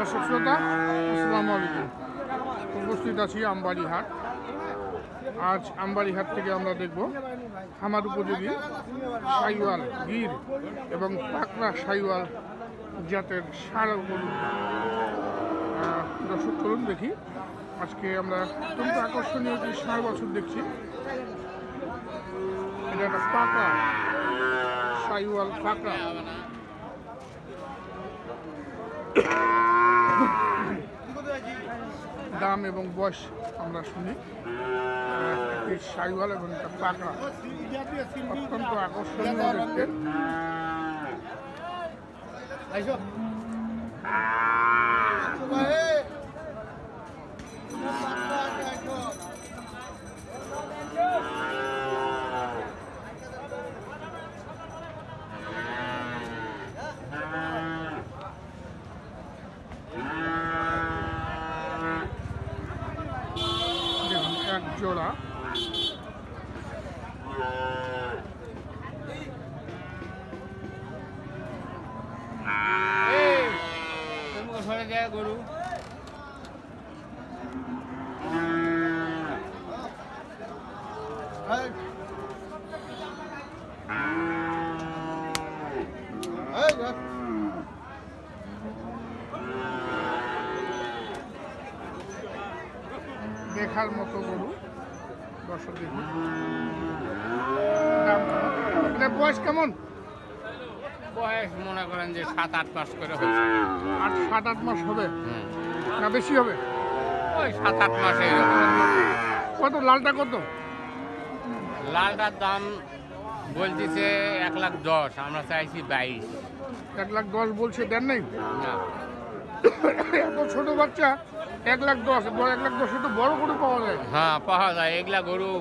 দর্শক শ্রোতা আসসালামু আলাইকুম। উপস্থিত আছি আমবাড়ি হাট। আজ আমবাড়ি হাট থেকে আমরা দেখব খামার উপযোগী সাইওয়াল, গির এবং পাকড়া সাইওয়াল জাতের ষাঁড় গরু। দর্শক চলুন দেখি। আজকে আমরা অত্যন্ত আকর্ষণীয় একটি ষাঁড় বাছুর দেখছি। এটা একটা পাকড়া সাইওয়াল পাকড়া। দাম এবং বয়স আমরা শুনি। একটি সাইওয়াল এবং একটা পাকড়া, অত্যন্ত আকর্ষণীয় দেখতে। এক জোড়া গরু দেখার মতো গরু। দর্শক দেখুন এটা বয়স কেমন? বয়স মনে করেন যে 7-8 মাস করে হয়েছে। 7-8 মাস হবে না বেশি হবে? ওই 7-8 মাসে। কত লালটা কত? লালটার দাম বলতেছে 1,10,000, আমরা চাইছি 22। 1,10,000 বলছে, দেন নাই? না, এত ছোট বাচ্চা 1,10,000, 1,10,000 তো বড় গরু পাওয়া যায়। হ্যাঁ পাওয়া যায়। এগুলা গরু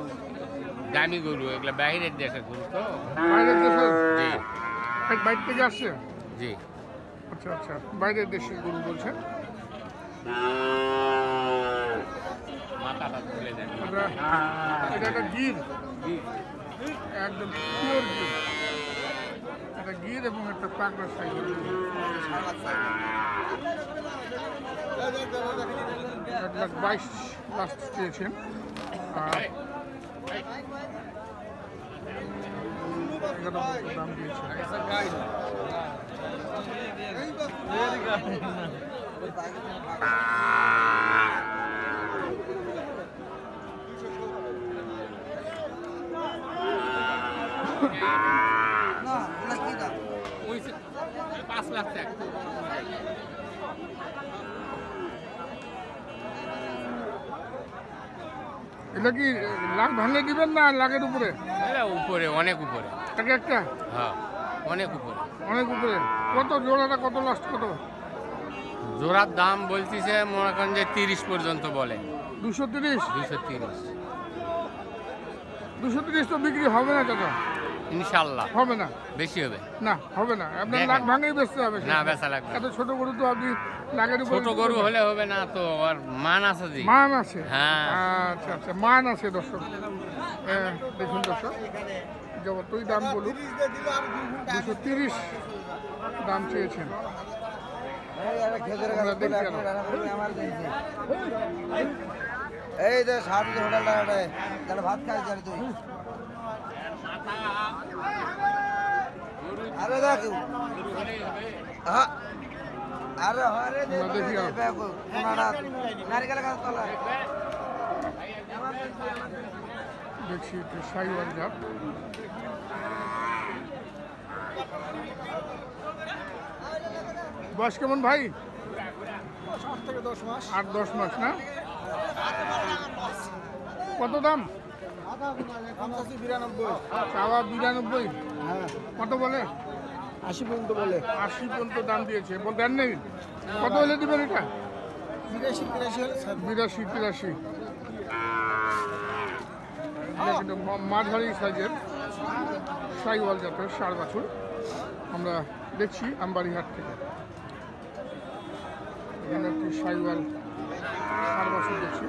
দামি গরু, এগুলা বাইরের দেশের গরু তো। বাইরের দেশের? জি বাইরে থেকে আসছে? জি। আচ্ছা আচ্ছা, বাইরের দেশের গরু বলছেন। মাথাটা তুলে দেন। এটা একটা গির, একদম পিওর গির। একটা গির এবং একটা পাকড়া সাইওয়াল। 1,22,000 লাস্ট চেয়েছেন। আর 11,000 দাম দিয়েছেন। ওই 5 লাখ টাকা। এটা কি লাখ ভাঙে দিবেন না লাখের উপরে? উপরে, অনেক উপরে। একটা? হ্যাঁ অনেক উপরে। অনেক উপরে। কত জোড়াটা, কত লাস্ট কত? জোড়ার দাম বলতেছে মনে করেন যে 30 পর্যন্ত বলে। 230? 230। 230 তো বিক্রি হবে না চাচা? ইনশাল্লাহ হবে না? বেশি হবে না, হবে না। আপনার দেখেন। লাখ ভাঙেই বেচতে হবে। না, বেচা লাগবে। এত ছোট গরু তো আপনি লাখের উপরে। ছোট গরু হলে হবে না তো, আর মান আছে জি। মান আছে? হ্যাঁ। আচ্ছা আচ্ছা, মান আছে। দর্শক দেখুন, দর্শক যতই দাম বলুন 230 দাম চেয়েছেন। এই যে সাথে হোটেলটা তাহলে ভাত খাই যাবে তুই। আরে দেখ হ্যাঁ, আরে হরে দেখি নারিকেল গাছ তলা দেখছি একটু সাইওয়াল জাত। বয়স কেমন ভাই? 7 থেকে 10 মাস। 8-10 মাস না? কত দাম? চাওয়া 92। হ্যাঁ, কত বলে? 80 পর্যন্ত বলে। 80 পর্যন্ত দাম দিয়েছে। দেন নেই? কত হলে দিবেন এটা? 82-83। কিন্তু মাঝারি সাইজের সাইওয়াল জাতের ষাঁড় বাছুর আমরা দেখছি আমবাড়ি হাট থেকে। এখানে একটি সাইওয়াল ষাঁড় বাছুর দেখছি।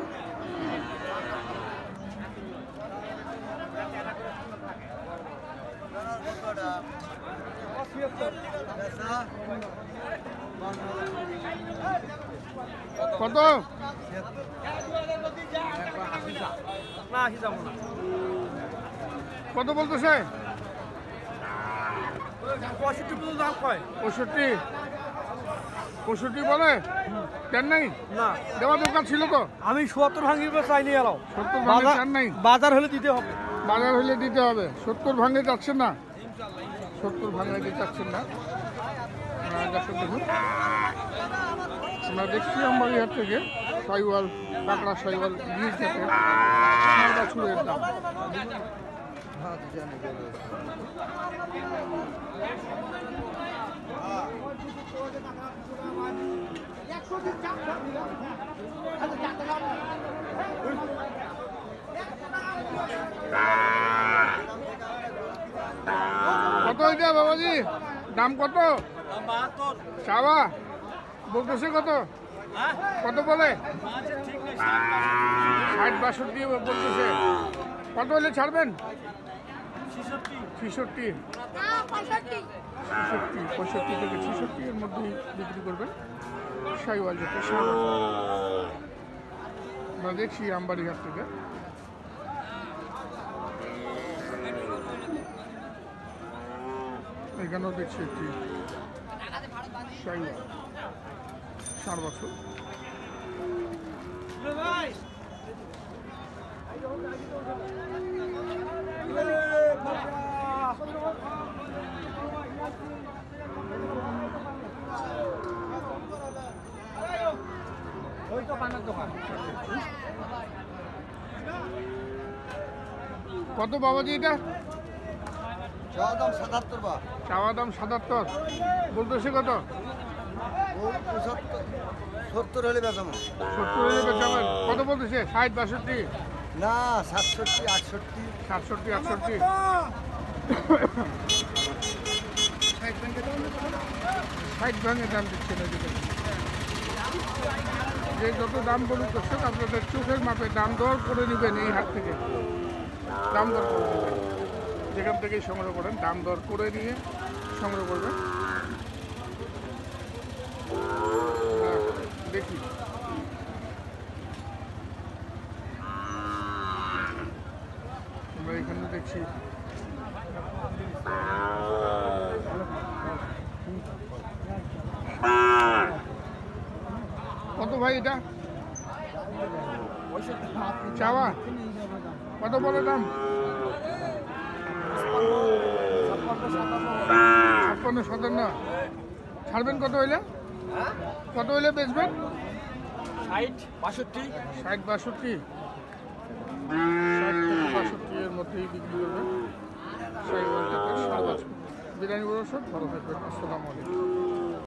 কত কত? কত বলতেছে? 65 65 বলে? দেন নাই? না দেওয়া দরকার ছিল তো। আমি 70 ভাঙিয়ে চাইনি এলাও 70 ভাঙে চান নাই? বাজার হলে দিতে হবে। বাজার হলে দিতে হবে। 70 ভাঙে যাচ্ছেন না? 70 ভাঙে দিতে চাচ্ছেন না? দর্শক দেখুন, আমরা দেখছি আমবাড়িহাট থেকে সাইওয়াল, কাঁকড়া সাইওয়াল, গির জাতের ষাঁড় বাছুরের দাম। কত এটা বাবাজি? দাম কত? চাওয়া বলতেছে কত? কত বলে? 60-62 বলতেছে। কত হলে ছাড়বেন? 65 65 থেকে 66 এর মধ্যেই বিক্রি করবেন সাইওয়াল জাতের ষাঁড়। আমরা দেখছি আমবাড়িহাট থেকে। এখানেও দেখছি একটি সাইওয়াল ষাঁড় বাছুর। কত বাবাজি এটা? চাওয়া দাম 77 বা চাওয়া দাম 77, বলতেছে কত? 70 হলে বেচাবো। 70 হলে বেচাবেন। কত বলতেছে? 60-62? না 67 68 67-68 60 ভাঙে দাম দিচ্ছে না। যে যত দাম বলুক দর্শক, আপনাদের চোখের মাপে দাম দর করে নেবেন। এই হাট থেকে দাম দর করে নেবেন, যেখান থেকেই সংগ্রহ করেন দাম দর করে নিয়ে সংগ্রহ করবেন। দেখি আমরা এখানে দেখছি কত ভাই এটা? চাওয়া কত বলে দাম? 56-57। ছাড়বেন কত হইলে? কত হইলে বেচবেন? 60 62 60-62 এর মধ্যেই বিক্রি করবেন সাইওয়াল জাতের ষাঁড় বাছুর। বিরিয়ানি বড় ভালো থাকবেন। আসসালামু আলাইকুম।